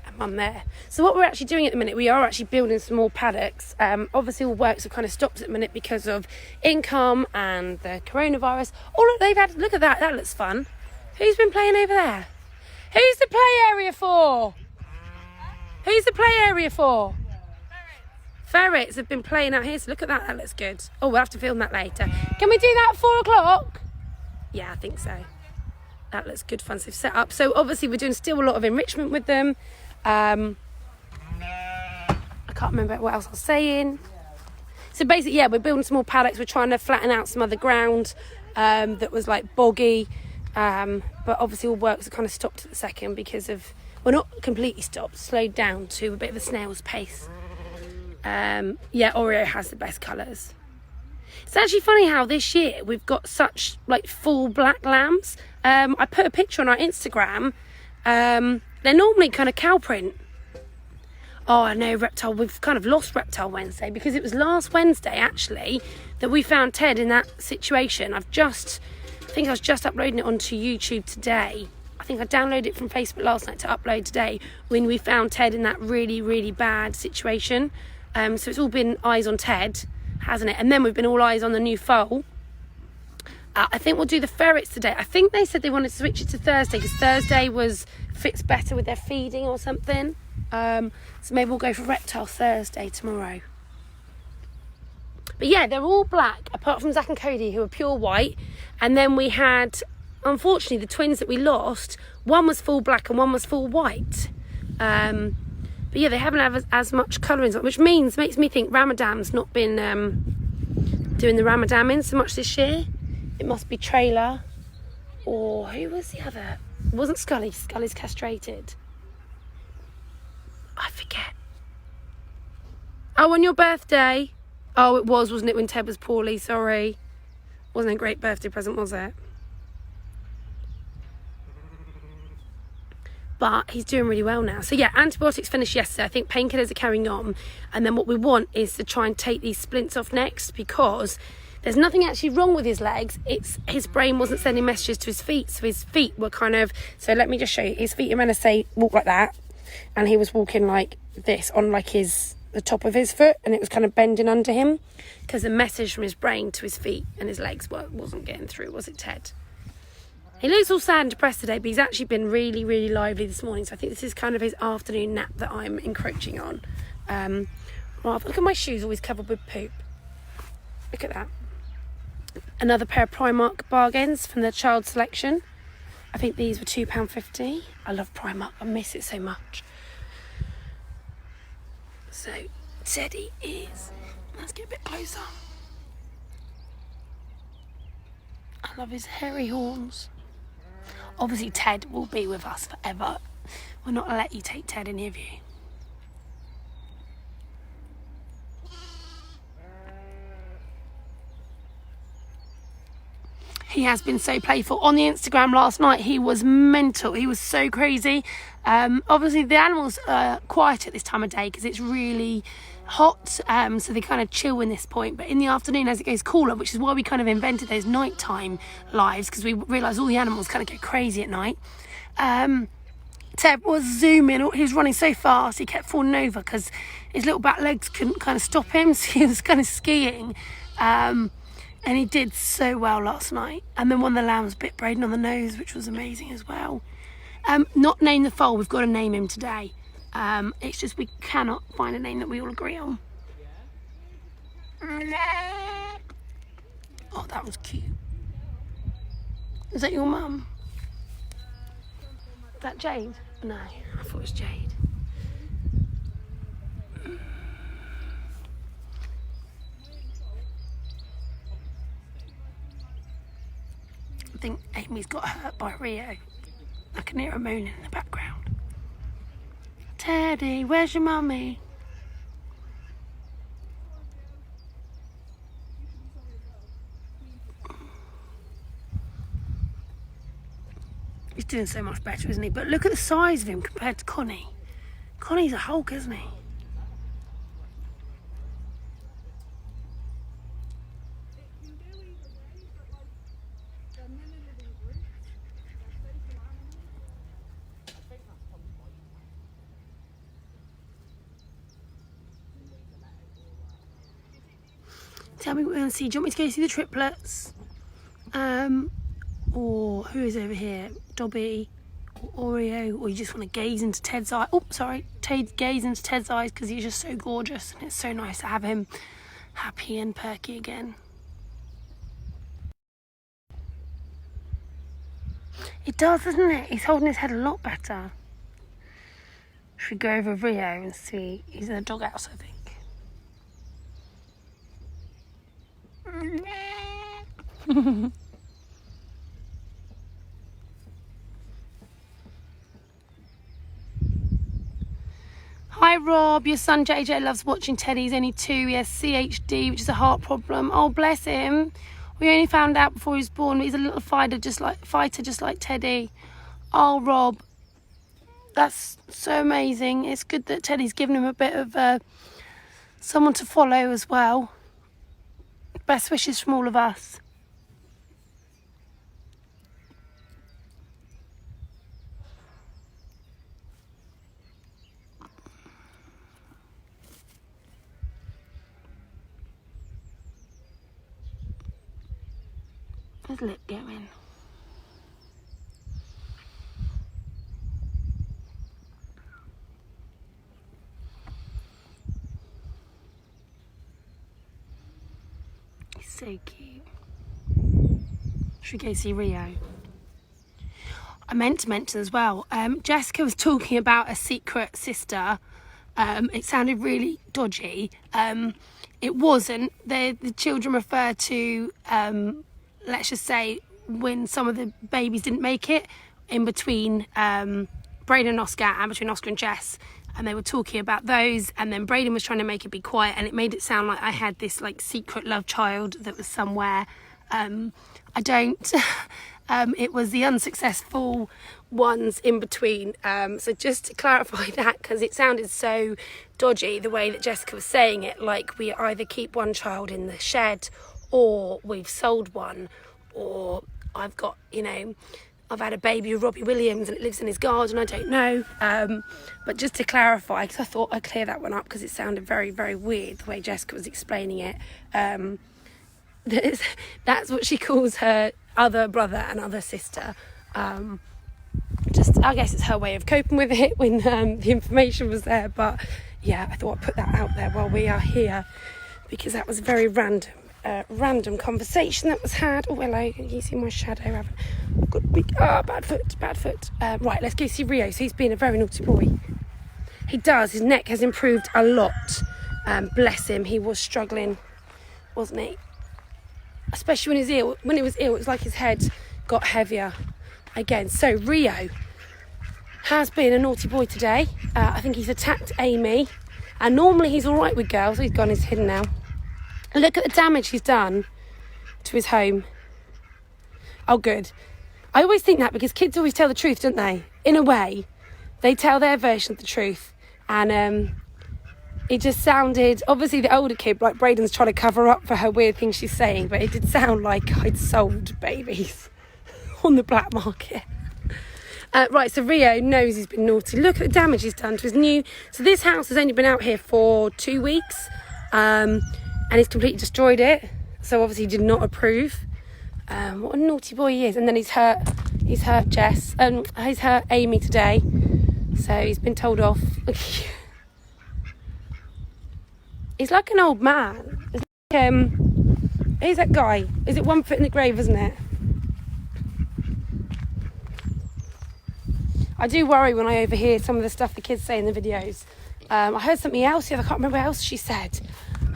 and mum there. So what we're actually doing at the minute, we are actually building some more paddocks. Obviously all works have kind of stopped at the minute because of income and the coronavirus. Oh look, look at that, that looks fun. Who's been playing over there? Who's the play area for? Who's the play area for? Ferrets have been playing out here, so look at that, that looks good. Oh, we'll have to film that later. Can we do that at 4 o'clock? Yeah, I think so. That looks good fun. So they've set up. So obviously we're doing still a lot of enrichment with them. I can't remember what else I was saying. So basically, yeah, we're building some more paddocks. We're trying to flatten out some other ground that was like boggy. But obviously all works are kind of stopped at the second because of, well, not completely stopped, slowed down to a bit of a snail's pace. Yeah, Oreo has the best colours. It's actually funny how this year we've got such like full black lambs. I put a picture on our Instagram. They're normally kind of cow print. Oh, I know, Reptile. We've kind of lost Reptile Wednesday because it was last Wednesday actually that we found Ted in that situation. I think I was just uploading it onto YouTube today. I think I downloaded it from Facebook last night to upload today when we found Ted in that really, really bad situation. So it's all been eyes on Ted, hasn't it? And then we've been all eyes on the new foal. I think we'll do the ferrets today. I think they said they wanted to switch it to Thursday because Thursday fits better with their feeding or something. So maybe we'll go for Reptile Thursday tomorrow. But yeah, they're all black apart from Zach and Cody, who are pure white. And then we had, unfortunately, the twins that we lost. One was full black and one was full white. But But yeah, they haven't had as much colouring, which makes me think Ramadan's not been doing the Ramadamming so much this year. It must be Trailer, or who was the other? It wasn't Scully. Scully's castrated. I forget. Oh, on your birthday. Oh, it was, wasn't it, when Ted was poorly? Sorry. Wasn't a great birthday present, was it? But he's doing really well now. So yeah, antibiotics finished yesterday. I think painkillers are carrying on. And then what we want is to try and take these splints off next, because there's nothing actually wrong with his legs. It's his brain wasn't sending messages to his feet. So his feet were kind of... So let me just show you. His feet are meant to say walk like that. And he was walking like this on like the top of his foot. And it was kind of bending under him. Because the message from his brain to his feet and his legs wasn't getting through. Was it, Ted? He looks all sad and depressed today, but he's actually been really, really lively this morning. So I think this is kind of his afternoon nap that I'm encroaching on. Look at my shoes, always covered with poop. Look at that. Another pair of Primark bargains from the child selection. I think these were £2.50. I love Primark. I miss it so much. So Teddy is... Let's get a bit closer. I love his hairy horns. Obviously, Ted will be with us forever. We're not going to let you take Ted any of you. He has been so playful. On the Instagram last night, he was mental. He was so crazy. Obviously, the animals are quiet at this time of day because it's really hot, so they kind of chill in this point. But in the afternoon, as it goes cooler, which is why we kind of invented those nighttime lives, because we realised all the animals kind of get crazy at night. Ted was zooming. He was running so fast, he kept falling over because his little back legs couldn't kind of stop him, so he was kind of skiing. And he did so well last night. And then one of the lambs bit Braden on the nose, which was amazing as well. Not name the foal, we've got to name him today. It's just we cannot find a name that we all agree on. Oh, that was cute. Is that your mum? Is that Jade? No, I thought it was Jade. I think Amy's got hurt by Rio. I can hear her moaning in the background. Teddy, where's your mummy? He's doing so much better, isn't he? But look at the size of him compared to Connie. Connie's a Hulk, isn't he? Tell me what we're going to see. Do you want me to go see the triplets? Or who is over here? Dobby or Oreo? Or you just want to gaze into Ted's eye? Oh, sorry. Gaze into Ted's eyes because he's just so gorgeous. And it's so nice to have him happy and perky again. It does, doesn't it? He's holding his head a lot better. Should we go over Rio and see? He's in the doghouse, I think. Hi Rob, your son JJ loves watching Teddy. He's only 2. He has CHD, which is a heart problem. Oh, bless him. We only found out before he was born. He's a little fighter just like Teddy. Oh Rob, that's so amazing. It's good that Teddy's given him a bit of someone to follow as well. Best wishes from all of us. How's lip going? He's so cute. Should we go see Rio? I meant to mention as well, Jessica was talking about a secret sister It sounded really dodgy. It wasn't. The children refer to, let's just say, when some of the babies didn't make it, in between Brayden and Oscar, and between Oscar and Jess, and they were talking about those, and then Brayden was trying to make it be quiet, and it made it sound like I had this like secret love child that was somewhere. I don't. It was the unsuccessful ones in between. So just to clarify that, because it sounded so dodgy the way that Jessica was saying it, like we either keep one child in the shed, or we've sold one, or I've got, I've had a baby with Robbie Williams and it lives in his garden, I don't know. But just to clarify, because I thought I'd clear that one up because it sounded very, very weird the way Jessica was explaining it. That's what she calls her other brother and other sister. I guess it's her way of coping with it when the information was there. But yeah, I thought I'd put that out there while we are here, because that was a very random conversation that was had. Oh, hello, you see my shadow, haven't I? Got big, bad foot. Right, let's go see Rio. So he's been a very naughty boy. He does, his neck has improved a lot. Bless him, he was struggling, wasn't he? Especially when he was ill, it was like his head got heavier again. So Rio has been a naughty boy today. I think he's attacked Amy, and normally he's all right with girls. He's gone, he's hidden now. Look at the damage he's done to his home. Oh, good. I always think that because kids always tell the truth, don't they? In a way, they tell their version of the truth. And it just sounded, obviously the older kid, like Brayden's trying to cover up for her weird things she's saying, but it did sound like I'd sold babies on the black market. Right, so Rio knows he's been naughty. Look at the damage he's done to his new... So this house has only been out here for 2 weeks. And he's completely destroyed it. So obviously he did not approve. What a naughty boy he is. And then he's hurt Jess. He's hurt Amy today. So he's been told off. He's like an old man. It's like, who's that guy? Is it One Foot in the Grave, isn't it? I do worry when I overhear some of the stuff the kids say in the videos. I heard something else, I can't remember what else she said.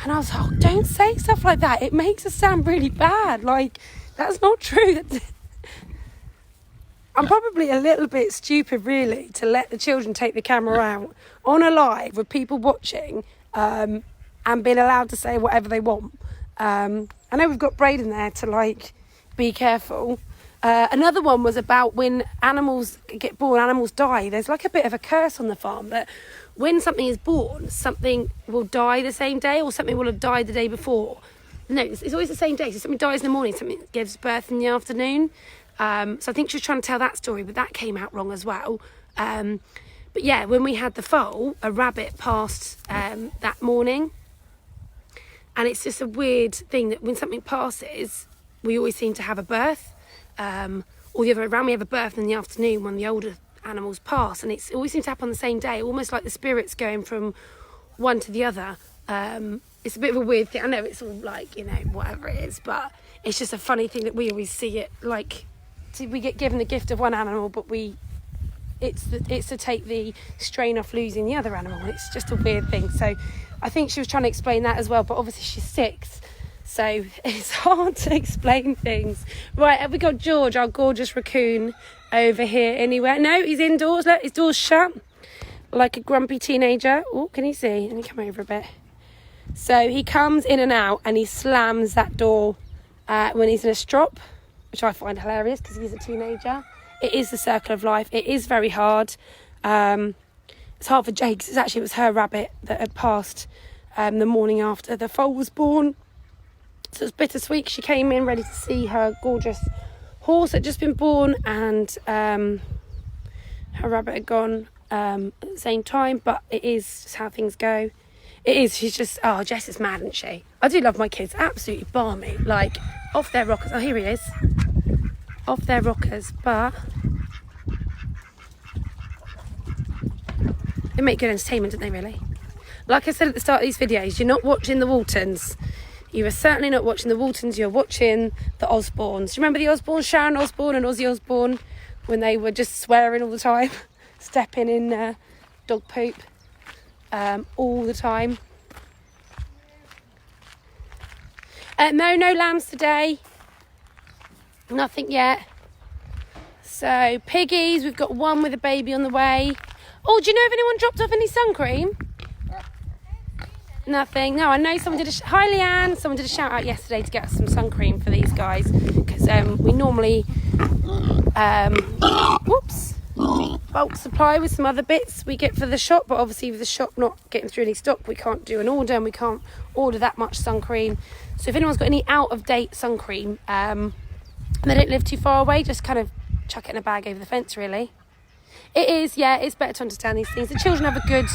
And I was like, oh, don't say stuff like that. It makes us sound really bad. Like, that's not true. I'm probably a little bit stupid, really, to let the children take the camera out on a live with people watching and being allowed to say whatever they want. I know we've got Brayden there to, like, be careful. Another one was about when animals get born, animals die. There's like a bit of a curse on the farm that when something is born, something will die the same day, or something will have died the day before. No, it's always the same day. So something dies in the morning, something gives birth in the afternoon. So I think she was trying to tell that story, but that came out wrong as well. But yeah, when we had the foal, a rabbit passed that morning. And it's just a weird thing that when something passes, we always seem to have a birth. Or the other way around, we have a birth in the afternoon when the older animals pass, and it always seems to happen on the same day, almost like the spirits going from one to the other. It's a bit of a weird thing. I know it's all like, whatever it is, but it's just a funny thing that we always see it like, we get given the gift of one animal, but it's to take the strain off losing the other animal. It's just a weird thing. So I think she was trying to explain that as well, but obviously she's 6. So it's hard to explain things. Right, have we got George, our gorgeous raccoon, over here anywhere? No, he's indoors. Look, his door's shut. Like a grumpy teenager. Oh, can you see? Let me come over a bit. So he comes in and out and he slams that door when he's in a strop, which I find hilarious because he's a teenager. It is the circle of life. It is very hard. It's hard for Jake because it was her rabbit that had passed the morning after the foal was born. So it's bittersweet. She came in ready to see her gorgeous horse that had just been born, and her rabbit had gone at the same time, but it is just how things go. It is. She's just, Jess is mad, isn't she? I do love my kids. Absolutely balmy. Like, off their rockers. Oh, here he is. Off their rockers, but they make good entertainment, don't they, really? Like I said at the start of these videos, you're not watching the Loaghtans. You are certainly not watching the Loaghtans, you're watching the Osborns. Do you remember the Osborns, Sharon Osbourne and Ozzy Osbourne, when they were just swearing all the time, stepping in dog poop? all the time. No lambs today. Nothing yet. So piggies, we've got one with a baby on the way. Oh, do you know if anyone dropped off any sun cream? Nothing. No, I know someone did hi Leanne. Someone did a shout out yesterday to get us some sun cream for these guys, because we normally bulk supply with some other bits we get for the shop, but obviously with the shop not getting through any stock, we can't do an order, and we can't order that much sun cream. So if anyone's got any out of date sun cream, they don't live too far away, just kind of chuck it in a bag over the fence, really. It is, yeah, it's better to understand these things. The children have a good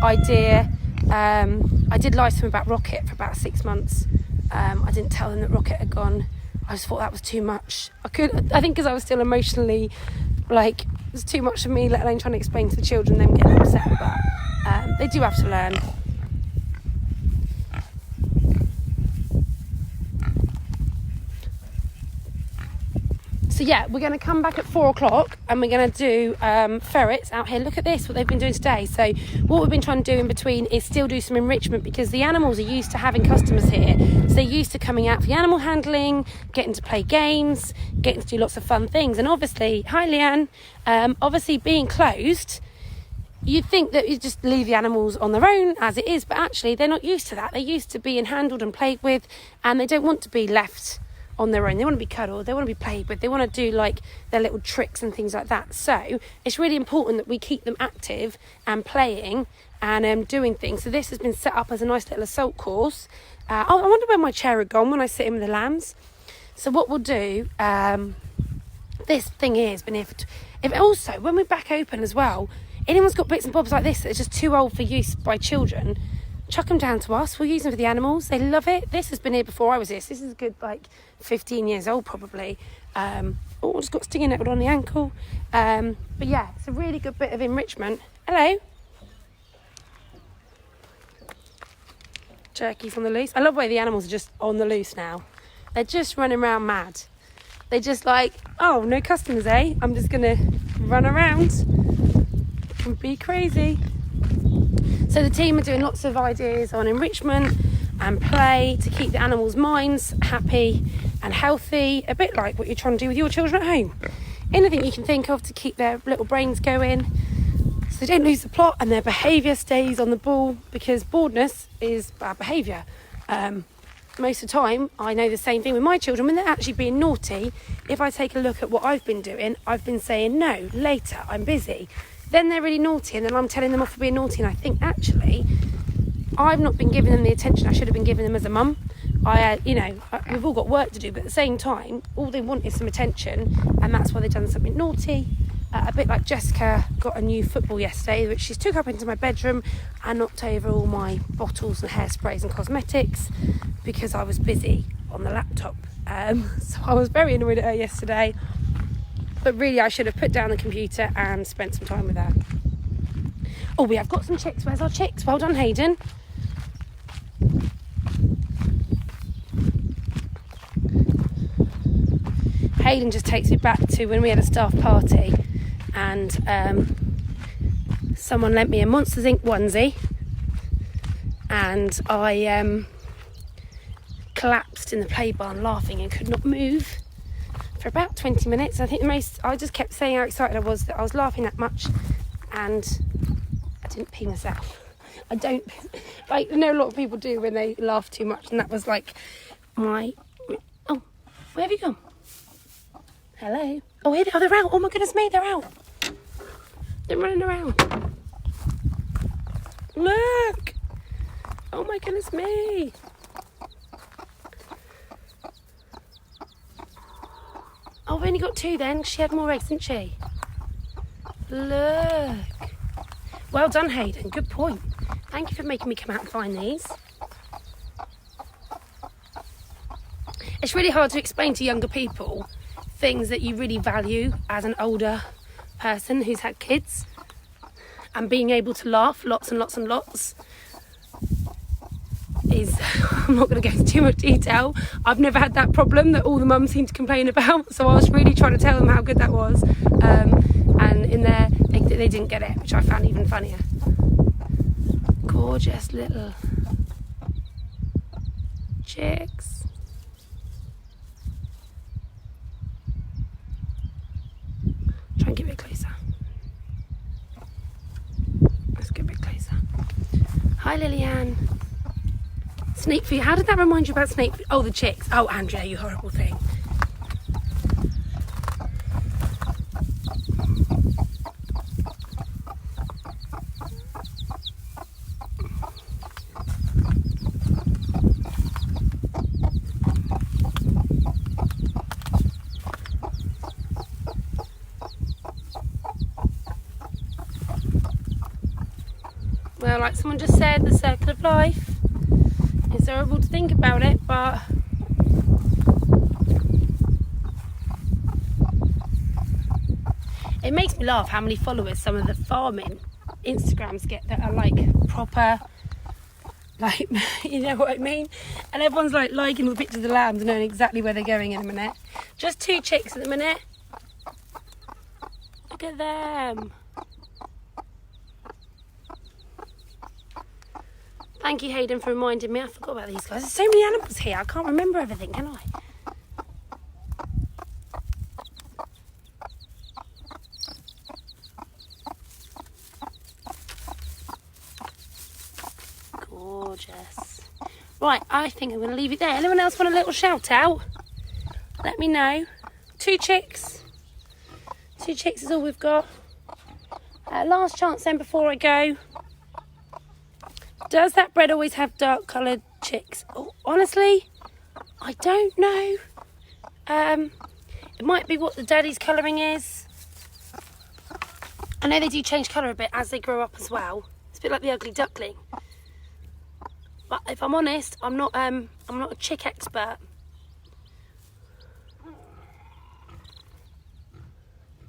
idea. I did lie to them about Rocket for about 6 months. I didn't tell them that Rocket had gone. I just thought that was too much. I think because I was still emotionally, like, it was too much for me, let alone trying to explain to the children, them getting upset. But they do have to learn. So yeah, we're going to come back at 4 o'clock and we're going to do ferrets out here. Look at this, what they've been doing today. So what we've been trying to do in between is still do some enrichment, because the animals are used to having customers here. So they're used to coming out for the animal handling, getting to play games, getting to do lots of fun things. And obviously, hi Leanne, obviously being closed, you'd think that you just leave the animals on their own as it is, but actually they're not used to that. They're used to being handled and played with, and they don't want to be left on their own. They want to be cuddled, they want to be played with, they want to do like their little tricks and things like that. So it's really important that we keep them active and playing and doing things. So this has been set up as a nice little assault course. I wonder where my chair had gone when I sit in with the lambs. So what we'll do, this thing here has been here for if also when we're back open as well, anyone's got bits and bobs like this that are just too old for use by children, chuck them down to us. We'll use them for the animals. They love it. This has been here before I was here. So this is a good, like, 15 years old probably. Just got stinging nettled on the ankle. But yeah, it's a really good bit of enrichment. Hello. Jerky's on the loose. I love the way the animals are just on the loose now. They're just running around mad. They're just like, oh, no customers, eh? I'm just going to run around and be crazy. So the team are doing lots of ideas on enrichment and play to keep the animals' minds happy and healthy, a bit like what you're trying to do with your children at home. Anything you can think of to keep their little brains going, so they don't lose the plot and their behaviour stays on the ball, because boredness is bad behaviour. Most of the time, I know the same thing with my children. When they're actually being naughty, if I take a look at what I've been doing, I've been saying, no, later, I'm busy. Then they're really naughty, and then I'm telling them off for being naughty, and I think actually I've not been giving them the attention I should have been giving them as a mum. We've all got work to do, but at the same time, all they want is some attention, and that's why they've done something naughty. A bit like Jessica got a new football yesterday, which she took up into my bedroom and knocked over all my bottles and hairsprays and cosmetics because I was busy on the laptop. So I was very annoyed at her yesterday. But really, I should have put down the computer and spent some time with her. Oh, we have got some chicks. Where's our chicks? Well done, Hayden. Hayden just takes me back to when we had a staff party and someone lent me a Monsters Inc. onesie, and I collapsed in the play barn laughing and could not move for about 20 minutes. I think I just kept saying how excited I was that I was laughing that much, and I didn't pee myself. I don't, like, I know a lot of people do when they laugh too much, and that was like where have you gone? Hello? Oh, here they are, they're out. Oh my goodness me, they're out. They're running around. Look! Oh my goodness me. Oh, we've only got 2 then. She had more eggs, didn't she? Look. Well done, Hayden. Good point. Thank you for making me come out and find these. It's really hard to explain to younger people things that you really value as an older person who's had kids, and being able to laugh lots and lots and lots is, I'm not going to go into too much detail. I've never had that problem that all the mums seem to complain about, so I was really trying to tell them how good that was, and in there they didn't get it, which I found even funnier. Gorgeous little chicks. Try and get a bit closer. Let's get a bit closer. Hi, Lillian. Snake feet. How did that remind you about snake feet? Oh, the chicks. Oh, Andrea, you horrible thing. Well, like someone just said, the circle of life. It's horrible to think about it, but it makes me laugh how many followers some of the farming Instagrams get that are like proper, like, you know what I mean? And everyone's like liking all the pictures of the lambs and knowing exactly where they're going in a minute. Just 2 chicks at the minute. Look at them. Thank you, Hayden, for reminding me. I forgot about these guys. There's so many animals here. I can't remember everything, can I? Gorgeous. Right, I think I'm going to leave it there. Anyone else want a little shout out? Let me know. 2 chicks. 2 chicks is all we've got. Last chance then before I go. Does that bred always have dark coloured chicks? Oh, honestly, I don't know. It might be what the daddy's colouring is. I know they do change colour a bit as they grow up as well. It's a bit like the ugly duckling. But if I'm honest, I'm not a chick expert.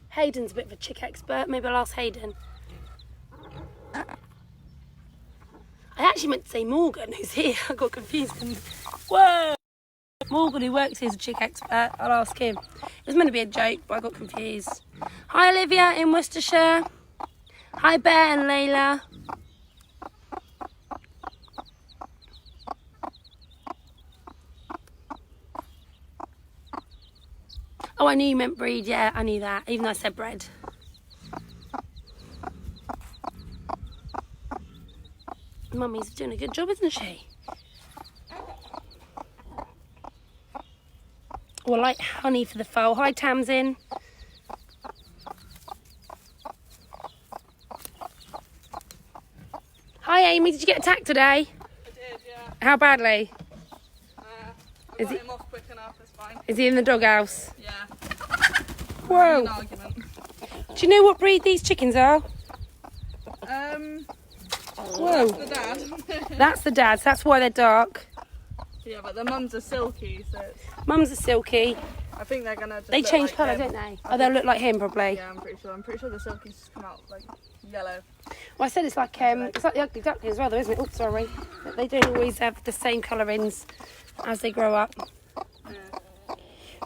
Hayden's a bit of a chick expert. Maybe I'll ask Hayden. I actually meant to say Morgan, who's here. I got confused. Whoa! Morgan, who works here, is a chick expert. I'll ask him. It was meant to be a joke, but I got confused. Hi, Olivia in Worcestershire. Hi, Bear and Layla. Oh, I knew you meant breed. Yeah, I knew that, even though I said bred. Mummy's doing a good job, isn't she? Oh, I like honey for the foal. Hi, Tamsin. Hi, Amy. Did you get attacked today?
I did, yeah.
How badly?
I got him off quick enough, it's fine.
Is he in the doghouse?
Yeah.
Whoa.
An argument.
Do you know what breed these chickens are? Whoa.
That's the dad.
That's the dad's. That's why they're dark.
Yeah, but the mums are silky, so it's...
Mums are silky.
I think they're gonna just
They
look
change
like
colour,
him.
don't they? Oh, they'll look like him, probably.
Yeah, I'm pretty sure. I'm pretty sure the silkies come out like yellow.
Well, I said it's like the ugly duckling as well, though, isn't it? Oops, sorry. But they don't always have the same colourings as they grow up.
Yeah.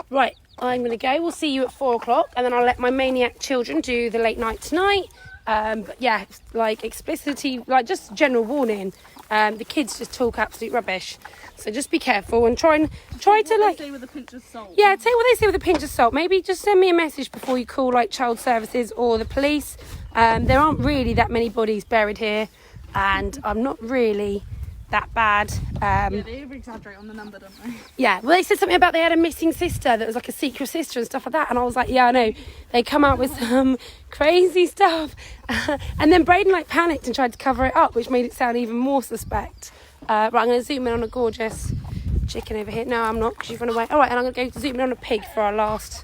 Right, I'm going to go. We'll see you at 4 o'clock, and then I'll let my maniac children do the late night tonight. But yeah, like explicitly, like just general warning. The kids just talk absolute rubbish, so just be careful and try to like.
Say with a pinch of salt.
Yeah, take what they say with a pinch of salt. Maybe just send me a message before you call like child services or the police. There aren't really that many bodies buried here, and I'm not really that bad.
Yeah, they over-exaggerate on the number, don't they?
Yeah, well, they said something about they had a missing sister that was like a secret sister and stuff like that, and I was like, yeah, I know. They come out with some crazy stuff, and then Braden like panicked and tried to cover it up, which made it sound even more suspect. Right, I'm going to zoom in on a gorgeous chicken over here. No, I'm not, because you've run away. All right, and I'm going to go zoom in on a pig for our last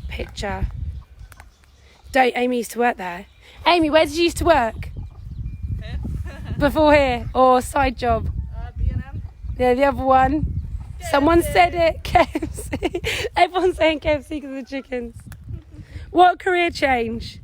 picture. Amy used to work there. Amy, where did you used to work?
Here.
Before here, or side job?
B&M.
Yeah, the other one.
KFC.
Someone said it. KFC. Everyone's saying KFC because of the chickens. What career change?